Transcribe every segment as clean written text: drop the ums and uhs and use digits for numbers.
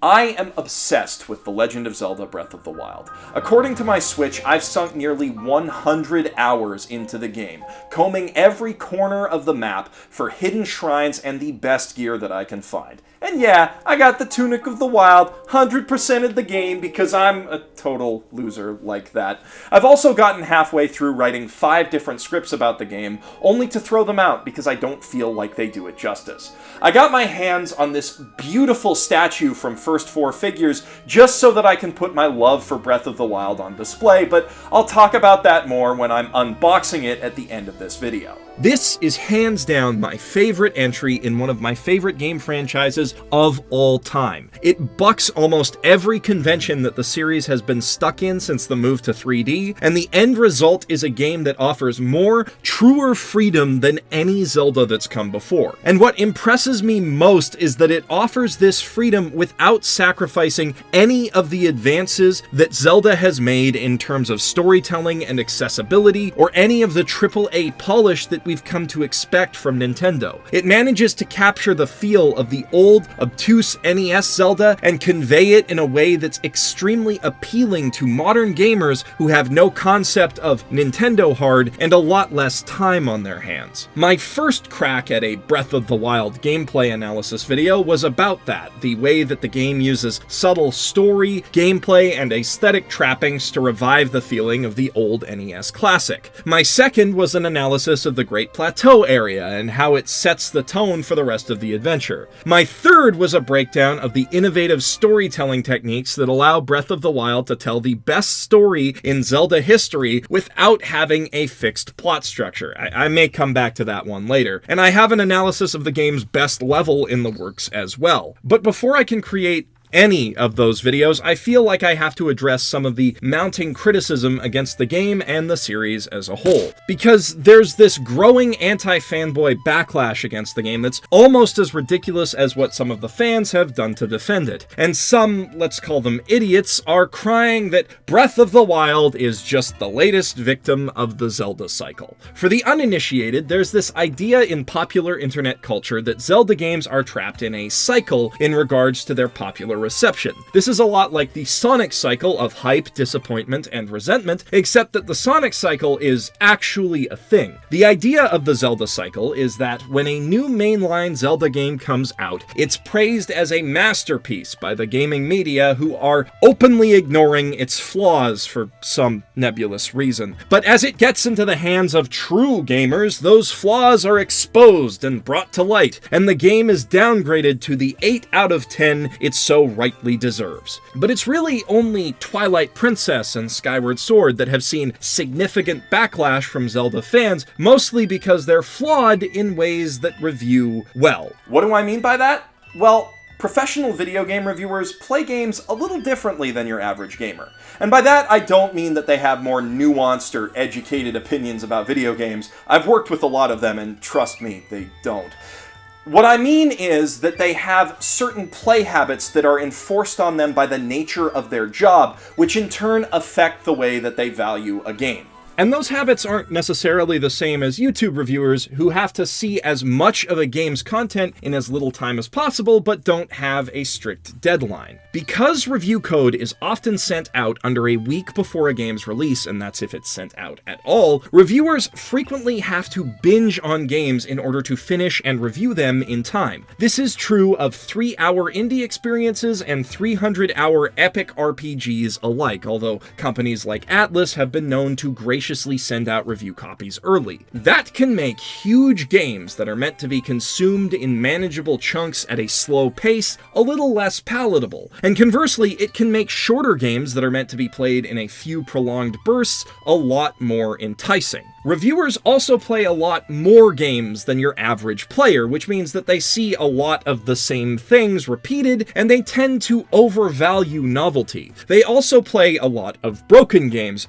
I am obsessed with The Legend of Zelda Breath of the Wild. According to my Switch, I've sunk nearly 100 hours into the game, combing every corner of the map for hidden shrines and the best gear that I can find. And yeah, I got the Tunic of the Wild, 100%ed the game because I'm a total loser like that. I've also gotten halfway through writing 5 different scripts about the game, only to throw them out because I don't feel like they do it justice. I got my hands on this beautiful statue from First 4 Figures just so that I can put my love for Breath of the Wild on display, but I'll talk about that more when I'm unboxing it at the end of this video. This is hands down my favorite entry in one of my favorite game franchises of all time. It bucks almost every convention that the series has been stuck in since the move to 3D, and the end result is a game that offers more, truer freedom than any Zelda that's come before. And what impresses me most is that it offers this freedom without sacrificing any of the advances that Zelda has made in terms of storytelling and accessibility, or any of the AAA polish that we've come to expect from Nintendo. It manages to capture the feel of the old, obtuse NES Zelda and convey it in a way that's extremely appealing to modern gamers who have no concept of Nintendo hard and a lot less time on their hands. My first crack at a Breath of the Wild gameplay analysis video was about that, the way that the game uses subtle story, gameplay, and aesthetic trappings to revive the feeling of the old NES classic. My second was an analysis of the Great Plateau area and how it sets the tone for the rest of the adventure. My third was a breakdown of the innovative storytelling techniques that allow Breath of the Wild to tell the best story in Zelda history without having a fixed plot structure. I may come back to that one later. And I have an analysis of the game's best level in the works as well. But before I can create any of those videos, I feel like I have to address some of the mounting criticism against the game and the series as a whole. Because there's this growing anti-fanboy backlash against the game that's almost as ridiculous as what some of the fans have done to defend it. And some, let's call them idiots, are crying that Breath of the Wild is just the latest victim of the Zelda cycle. For the uninitiated, there's this idea in popular internet culture that Zelda games are trapped in a cycle in regards to their popular reception. This is a lot like the Sonic cycle of hype, disappointment, and resentment, except that the Sonic cycle is actually a thing. The idea of the Zelda cycle is that when a new mainline Zelda game comes out, it's praised as a masterpiece by the gaming media, who are openly ignoring its flaws for some nebulous reason. But as it gets into the hands of true gamers, those flaws are exposed and brought to light, and the game is downgraded to the 8 out of 10 it's so rightly deserves. But it's really only Twilight Princess and Skyward Sword that have seen significant backlash from Zelda fans, mostly because they're flawed in ways that review well. What do I mean by that? Well, professional video game reviewers play games a little differently than your average gamer. And by that, I don't mean that they have more nuanced or educated opinions about video games. I've worked with a lot of them, and trust me, they don't. What I mean is that they have certain play habits that are enforced on them by the nature of their job, which in turn affect the way that they value a game. And those habits aren't necessarily the same as YouTube reviewers, who have to see as much of a game's content in as little time as possible, but don't have a strict deadline. Because review code is often sent out under a week before a game's release, and that's if it's sent out at all, reviewers frequently have to binge on games in order to finish and review them in time. This is true of 3-hour indie experiences and 300-hour epic RPGs alike, although companies like Atlus have been known to graciously send out review copies early. That can make huge games that are meant to be consumed in manageable chunks at a slow pace a little less palatable. And conversely, it can make shorter games that are meant to be played in a few prolonged bursts a lot more enticing. Reviewers also play a lot more games than your average player, which means that they see a lot of the same things repeated, and they tend to overvalue novelty. They also play a lot of broken games,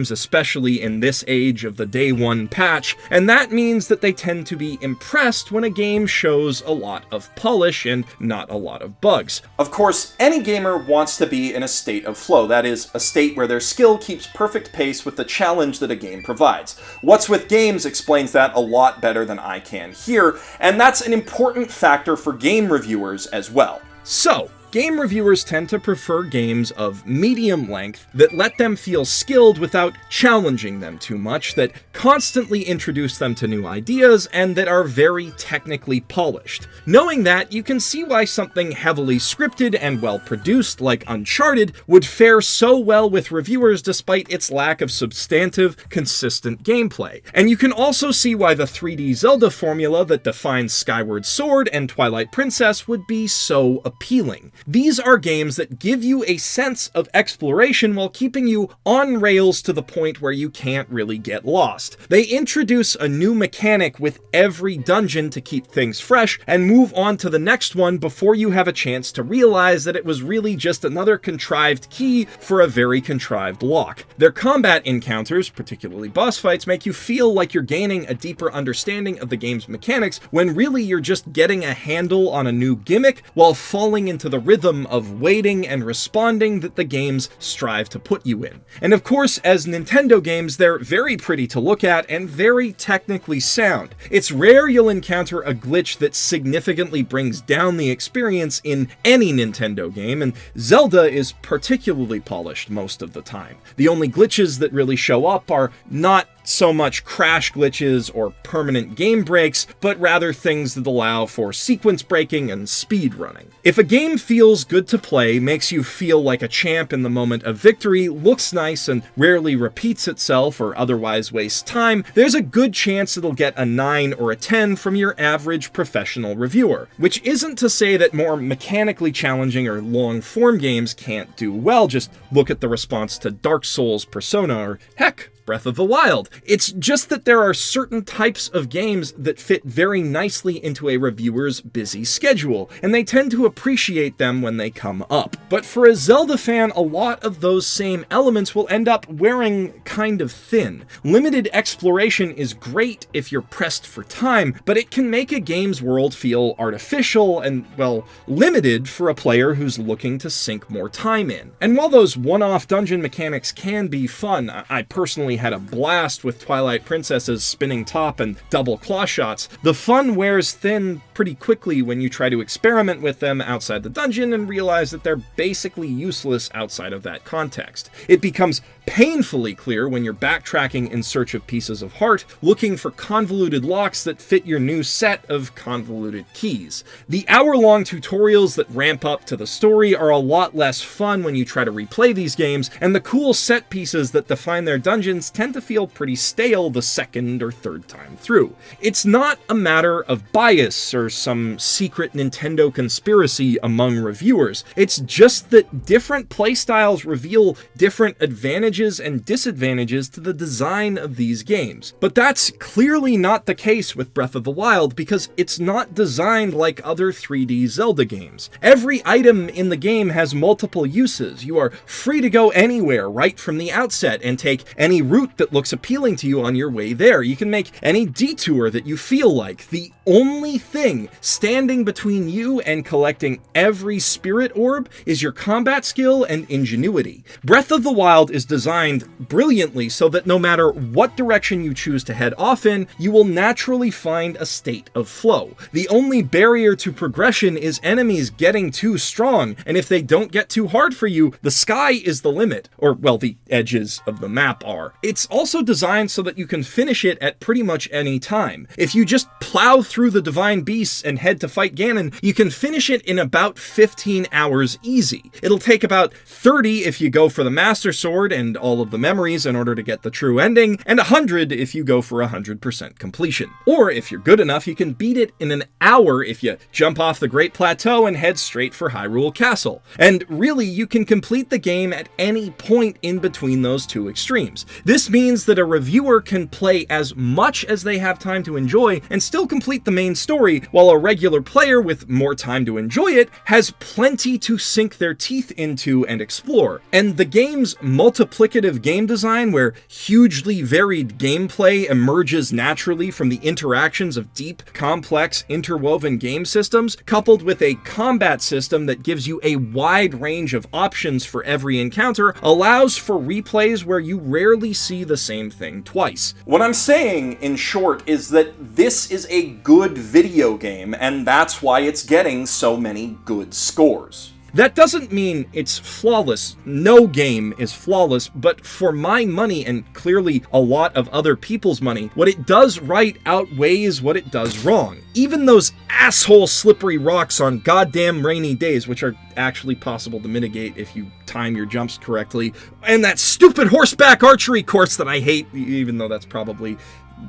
especially in this age of the day one patch, and that means that they tend to be impressed when a game shows a lot of polish and not a lot of bugs. Of course, any gamer wants to be in a state of flow, that is, a state where their skill keeps perfect pace with the challenge that a game provides. What's with Games explains that a lot better than I can here, and that's an important factor for game reviewers as well. So, game reviewers tend to prefer games of medium length that let them feel skilled without challenging them too much, that constantly introduce them to new ideas, and that are very technically polished. Knowing that, you can see why something heavily scripted and well-produced like Uncharted would fare so well with reviewers despite its lack of substantive, consistent gameplay. And you can also see why the 3D Zelda formula that defines Skyward Sword and Twilight Princess would be so appealing. These are games that give you a sense of exploration while keeping you on rails to the point where you can't really get lost. They introduce a new mechanic with every dungeon to keep things fresh and move on to the next one before you have a chance to realize that it was really just another contrived key for a very contrived lock. Their combat encounters, particularly boss fights, make you feel like you're gaining a deeper understanding of the game's mechanics when really you're just getting a handle on a new gimmick while falling into the rhythm of waiting and responding that the games strive to put you in. And of course, as Nintendo games, they're very pretty to look at and very technically sound. It's rare you'll encounter a glitch that significantly brings down the experience in any Nintendo game, and Zelda is particularly polished most of the time. The only glitches that really show up are not so much crash glitches or permanent game breaks, but rather things that allow for sequence breaking and speed running. If a game feels good to play, makes you feel like a champ in the moment of victory, looks nice and rarely repeats itself or otherwise wastes time, there's a good chance it'll get a 9 or a 10 from your average professional reviewer. Which isn't to say that more mechanically challenging or long-form games can't do well. Just look at the response to Dark Souls, Persona, or heck, Breath of the Wild. It's just that there are certain types of games that fit very nicely into a reviewer's busy schedule, and they tend to appreciate them when they come up. But for a Zelda fan, a lot of those same elements will end up wearing kind of thin. Limited exploration is great if you're pressed for time, but it can make a game's world feel artificial and, well, limited for a player who's looking to sink more time in. And while those one-off dungeon mechanics can be fun, I personally had a blast with Twilight Princess's spinning top and double claw shots, the fun wears thin pretty quickly when you try to experiment with them outside the dungeon and realize that they're basically useless outside of that context. It becomes painfully clear when you're backtracking in search of pieces of heart, looking for convoluted locks that fit your new set of convoluted keys. The hour-long tutorials that ramp up to the story are a lot less fun when you try to replay these games, and the cool set pieces that define their dungeons tend to feel pretty stale the second or third time through. It's not a matter of bias or some secret Nintendo conspiracy among reviewers. It's just that different playstyles reveal different advantages and disadvantages to the design of these games. But that's clearly not the case with Breath of the Wild because it's not designed like other 3D Zelda games. Every item in the game has multiple uses. You are free to go anywhere right from the outset and take any route that looks appealing to you on your way there. You can make any detour that you feel like. The only thing standing between you and collecting every spirit orb is your combat skill and ingenuity. Breath of the Wild is designed brilliantly so that no matter what direction you choose to head off in, you will naturally find a state of flow. The only barrier to progression is enemies getting too strong, and if they don't get too hard for you, the sky is the limit, or well, the edges of the map are. It's also designed so that you can finish it at pretty much any time. If you just plow through the Divine Beasts and head to fight Ganon, you can finish it in about 15 hours easy. It'll take about 30 if you go for the Master Sword and all of the memories in order to get the true ending, and 100 if you go for 100% completion. Or if you're good enough, you can beat it in an hour if you jump off the Great Plateau and head straight for Hyrule Castle. And really, you can complete the game at any point in between those two extremes. This means that a reviewer can play as much as they have time to enjoy and still complete the main story, while a regular player with more time to enjoy it has plenty to sink their teeth into and explore. And the game's multiplicative game design, where hugely varied gameplay emerges naturally from the interactions of deep, complex, interwoven game systems, coupled with a combat system that gives you a wide range of options for every encounter, allows for replays where you rarely see the same thing twice. What I'm saying, in short, is that this is a good video game, and that's why it's getting so many good scores. That doesn't mean it's flawless. No game is flawless, but for my money, and clearly a lot of other people's money, what it does right outweighs what it does wrong. Even those asshole slippery rocks on goddamn rainy days, which are actually possible to mitigate if you time your jumps correctly, and that stupid horseback archery course that I hate, even though that's probably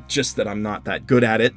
just that I'm not that good at it,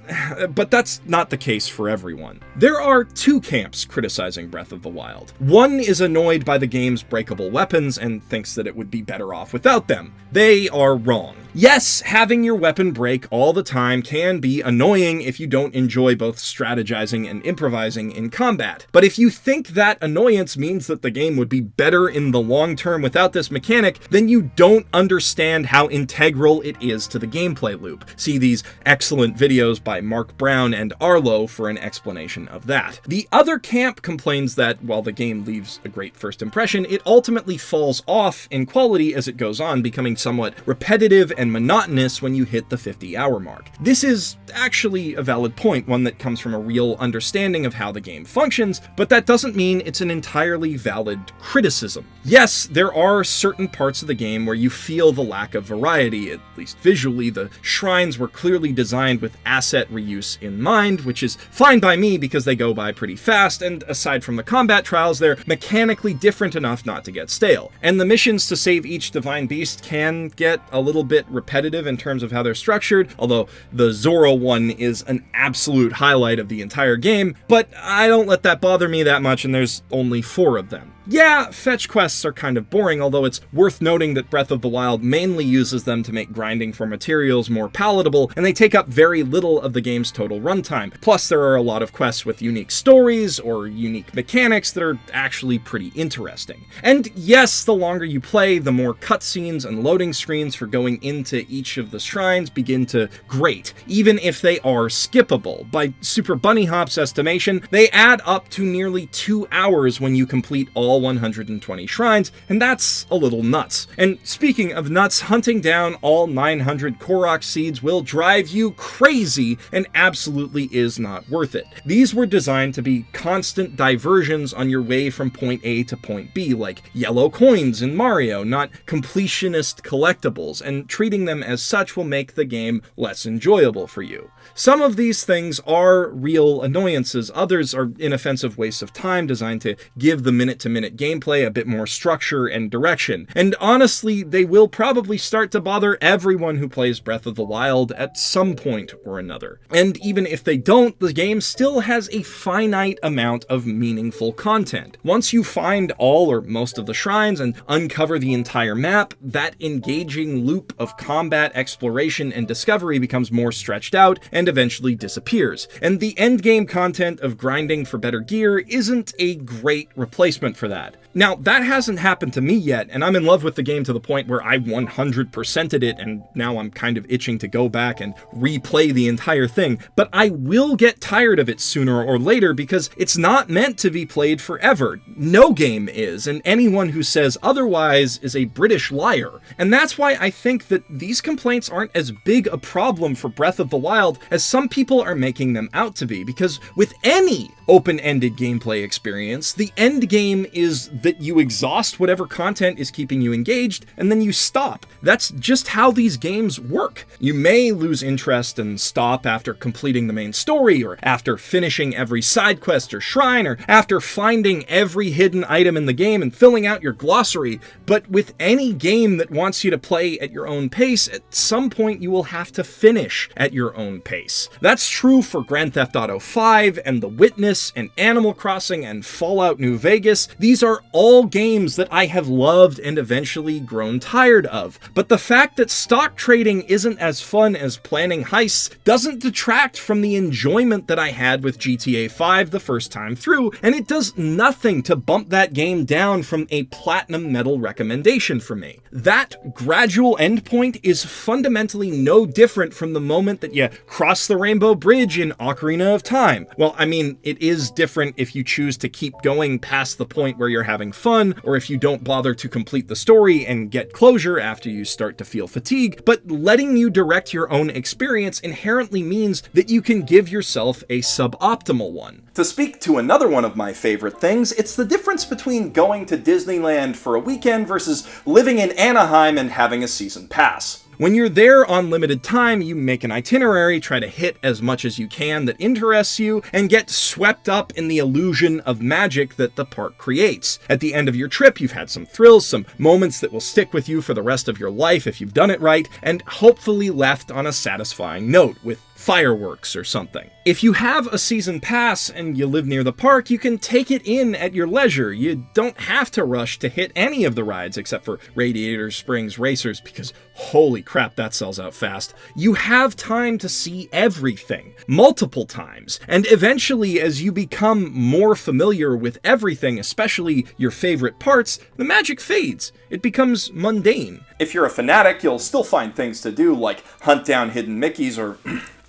but that's not the case for everyone. There are two camps criticizing Breath of the Wild. One is annoyed by the game's breakable weapons and thinks that it would be better off without them. They are wrong. Yes, having your weapon break all the time can be annoying if you don't enjoy both strategizing and improvising in combat. But if you think that annoyance means that the game would be better in the long term without this mechanic, then you don't understand how integral it is to the gameplay loop. See these excellent videos by Mark Brown and Arlo for an explanation of that. The other camp complains that while the game leaves a great first impression, it ultimately falls off in quality as it goes on, becoming somewhat repetitive and monotonous when you hit the 50-hour mark. This is actually a valid point, one that comes from a real understanding of how the game functions, but that doesn't mean it's an entirely valid criticism. Yes, there are certain parts of the game where you feel the lack of variety, at least visually. The shrines were clearly designed with asset reuse in mind, which is fine by me because they go by pretty fast, and aside from the combat trials, they're mechanically different enough not to get stale. And the missions to save each divine beast can get a little bit repetitive in terms of how they're structured, although the Zoro one is an absolute highlight of the entire game, but I don't let that bother me that much, and there's only 4 of them. Yeah, fetch quests are kind of boring, although it's worth noting that Breath of the Wild mainly uses them to make grinding for materials more palatable, and they take up very little of the game's total runtime. Plus, there are a lot of quests with unique stories or unique mechanics that are actually pretty interesting. And yes, the longer you play, the more cutscenes and loading screens for going into each of the shrines begin to grate, even if they are skippable. By Super Bunny Hop's estimation, they add up to nearly 2 hours when you complete all 120 shrines, and that's a little nuts. And speaking of nuts, hunting down all 900 Korok seeds will drive you crazy and absolutely is not worth it. These were designed to be constant diversions on your way from point A to point B, like yellow coins in Mario, not completionist collectibles, and treating them as such will make the game less enjoyable for you. Some of these things are real annoyances, others are inoffensive wastes of time designed to give the minute-to-minute gameplay a bit more structure and direction. And honestly, they will probably start to bother everyone who plays Breath of the Wild at some point or another. And even if they don't, the game still has a finite amount of meaningful content. Once you find all or most of the shrines and uncover the entire map, that engaging loop of combat, exploration, and discovery becomes more stretched out and eventually disappears. And the endgame content of grinding for better gear isn't a great replacement for that. Now, that hasn't happened to me yet, and I'm in love with the game to the point where I 100%ed it, and now I'm kind of itching to go back and replay the entire thing, but I will get tired of it sooner or later because it's not meant to be played forever. No game is, and anyone who says otherwise is a British liar. And that's why I think that these complaints aren't as big a problem for Breath of the Wild as some people are making them out to be, because with any open-ended gameplay experience, the end game is that you exhaust whatever content is keeping you engaged, and then you stop. That's just how these games work. You may lose interest and stop after completing the main story, or after finishing every side quest or shrine, or after finding every hidden item in the game and filling out your glossary, but with any game that wants you to play at your own pace, at some point you will have to finish at your own pace. That's true for Grand Theft Auto 5 and The Witness and Animal Crossing and Fallout New Vegas. These are all games that I have loved and eventually grown tired of. But the fact that stock trading isn't as fun fun as planning heists doesn't detract from the enjoyment that I had with GTA 5 the first time through, and it does nothing to bump that game down from a platinum medal recommendation for me. That gradual endpoint is fundamentally no different from the moment that you cross the Rainbow Bridge in Ocarina of Time. Well, I mean, it is different if you choose to keep going past the point where you're having fun, or if you don't bother to complete the story and get closure after you start to feel fatigue, but letting you direct your own experience inherently means that you can give yourself a suboptimal one. To speak to another one of my favorite things, it's the difference between going to Disneyland for a weekend versus living in Anaheim and having a season pass. When you're there on limited time, you make an itinerary, try to hit as much as you can that interests you, and get swept up in the illusion of magic that the park creates. At the end of your trip, you've had some thrills, some moments that will stick with you for the rest of your life if you've done it right, and hopefully left on a satisfying note with fireworks or something. If you have a season pass and you live near the park, you can take it in at your leisure. You don't have to rush to hit any of the rides except for Radiator Springs Racers, because holy crap, that sells out fast. You have time to see everything, multiple times, and eventually as you become more familiar with everything, especially your favorite parts, the magic fades. It becomes mundane. If you're a fanatic, you'll still find things to do, like hunt down hidden Mickeys or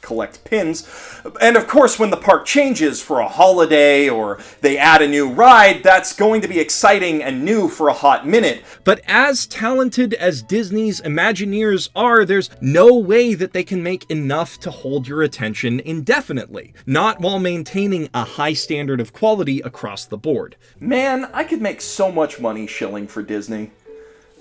collect pins. And of course, when the park changes for a holiday or they add a new ride, that's going to be exciting and new for a hot minute. But as talented as Disney's Imagineers are, there's no way that they can make enough to hold your attention indefinitely, not while maintaining a high standard of quality across the board. Man, I could make so much money shilling for Disney.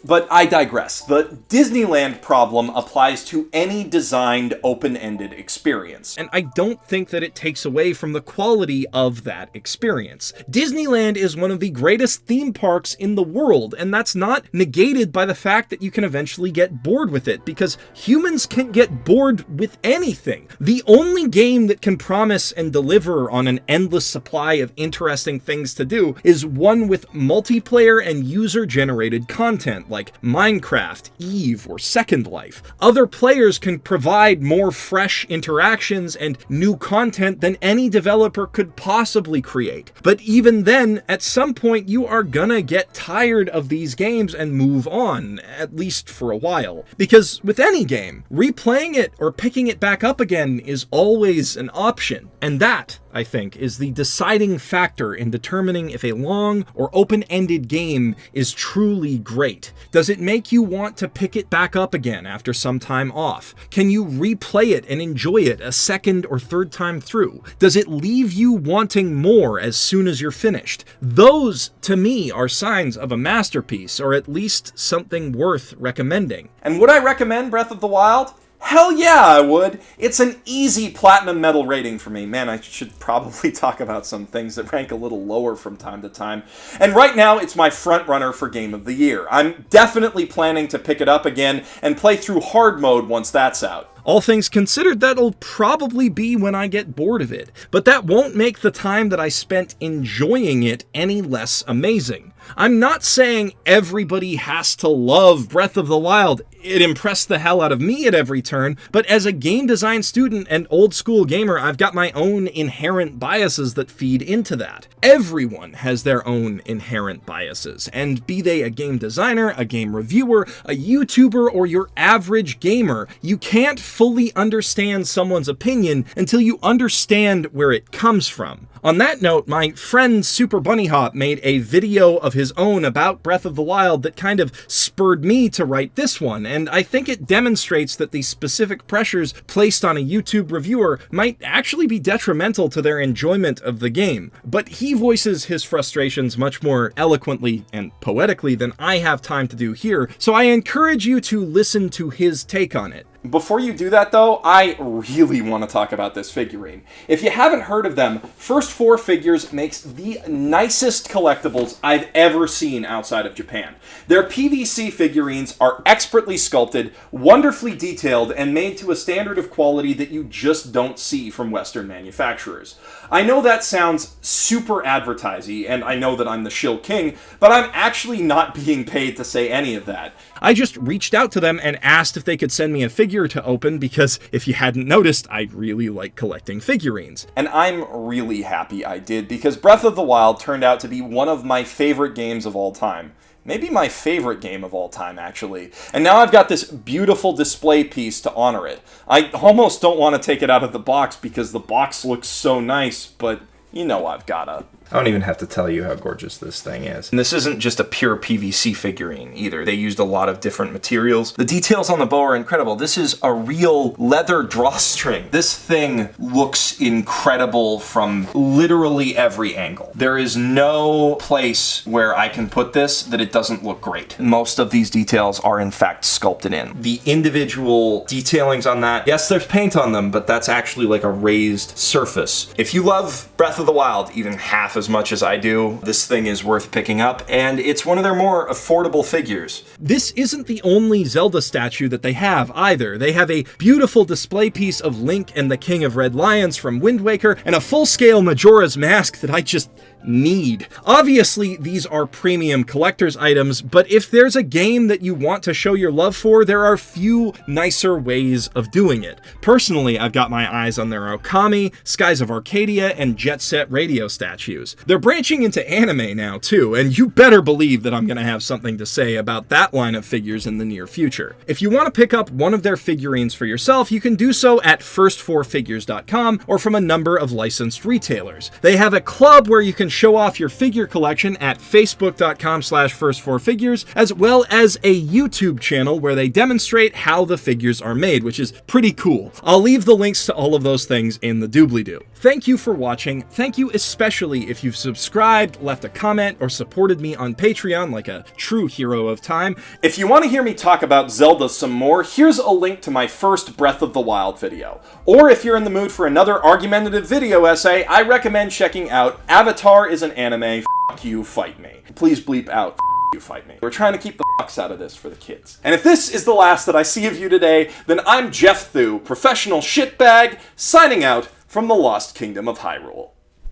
But I digress. The Disneyland problem applies to any designed open-ended experience. And I don't think that it takes away from the quality of that experience. Disneyland is one of the greatest theme parks in the world, and that's not negated by the fact that you can eventually get bored with it, because humans can get bored with anything. The only game that can promise and deliver on an endless supply of interesting things to do is one with multiplayer and user-generated content, like Minecraft, Eve, or Second Life. Other players can provide more fresh interactions and new content than any developer could possibly create. But even then, at some point you are gonna get tired of these games and move on, at least for a while. Because with any game, replaying it or picking it back up again is always an option. And that, I think, is the deciding factor in determining if a long or open-ended game is truly great. Does it make you want to pick it back up again after some time off? Can you replay it and enjoy it a second or third time through? Does it leave you wanting more as soon as you're finished? Those, to me, are signs of a masterpiece, or at least something worth recommending. And would I recommend Breath of the Wild? Hell yeah, I would. It's an easy platinum medal rating for me. Man, I should probably talk about some things that rank a little lower from time to time. And right now, it's my front runner for Game of the Year. I'm definitely planning to pick it up again and play through hard mode once that's out. All things considered, that'll probably be when I get bored of it. But that won't make the time that I spent enjoying it any less amazing. I'm not saying everybody has to love Breath of the Wild. It impressed the hell out of me at every turn, but as a game design student and old school gamer, I've got my own inherent biases that feed into that. Everyone has their own inherent biases, and be they a game designer, a game reviewer, a YouTuber, or your average gamer, you can't fully understand someone's opinion until you understand where it comes from. On that note, my friend Super Bunny Hop made a video of his own about Breath of the Wild that kind of spurred me to write this one, and I think it demonstrates that the specific pressures placed on a YouTube reviewer might actually be detrimental to their enjoyment of the game. But he voices his frustrations much more eloquently and poetically than I have time to do here, so I encourage you to listen to his take on it. Before you do that, though, I really want to talk about this figurine. If you haven't heard of them, First 4 Figures makes the nicest collectibles I've ever seen outside of Japan. Their PVC figurines are expertly sculpted, wonderfully detailed, and made to a standard of quality that you just don't see from Western manufacturers. I know that sounds super advertising, and I know that I'm the shill king, but I'm actually not being paid to say any of that. I just reached out to them and asked if they could send me a figure to open because, if you hadn't noticed, I really like collecting figurines. And I'm really happy I did, because Breath of the Wild turned out to be one of my favorite games of all time. Maybe my favorite game of all time, actually. And now I've got this beautiful display piece to honor it. I almost don't want to take it out of the box because the box looks so nice, but you know I've gotta. I don't even have to tell you how gorgeous this thing is. And this isn't just a pure PVC figurine either. They used a lot of different materials. The details on the bow are incredible. This is a real leather drawstring. This thing looks incredible from literally every angle. There is no place where I can put this that it doesn't look great. Most of these details are in fact sculpted in. The individual detailings on that, yes, there's paint on them, but that's actually like a raised surface. If you love Breath of the Wild even half as much as I do, this thing is worth picking up, and it's one of their more affordable figures. This isn't the only Zelda statue that they have either. They have a beautiful display piece of Link and the King of Red Lions from Wind Waker, and a full-scale Majora's Mask that I just need. Obviously, these are premium collector's items, but if there's a game that you want to show your love for, there are few nicer ways of doing it. Personally, I've got my eyes on their Okami, Skies of Arcadia, and Jet Set Radio statues. They're branching into anime now, too, and you better believe that I'm gonna have something to say about that line of figures in the near future. If you want to pick up one of their figurines for yourself, you can do so at first4figures.com or from a number of licensed retailers. They have a club where you can show off your figure collection at facebook.com/first4figures, as well as a YouTube channel where they demonstrate how the figures are made, which is pretty cool. I'll leave the links to all of those things in the doobly-doo. Thank you for watching. Thank you especially if you've subscribed, left a comment, or supported me on Patreon like a true hero of time. If you want to hear me talk about Zelda some more, here's a link to my first Breath of the Wild video. Or if you're in the mood for another argumentative video essay, I recommend checking out Avatar is an Anime, F*** You, Fight Me. Please bleep out, F*** You, Fight Me. We're trying to keep the fucks out of this for the kids. And if this is the last that I see of you today, then I'm Geoff Thew, professional shitbag, signing out from the Lost Kingdom of Hyrule.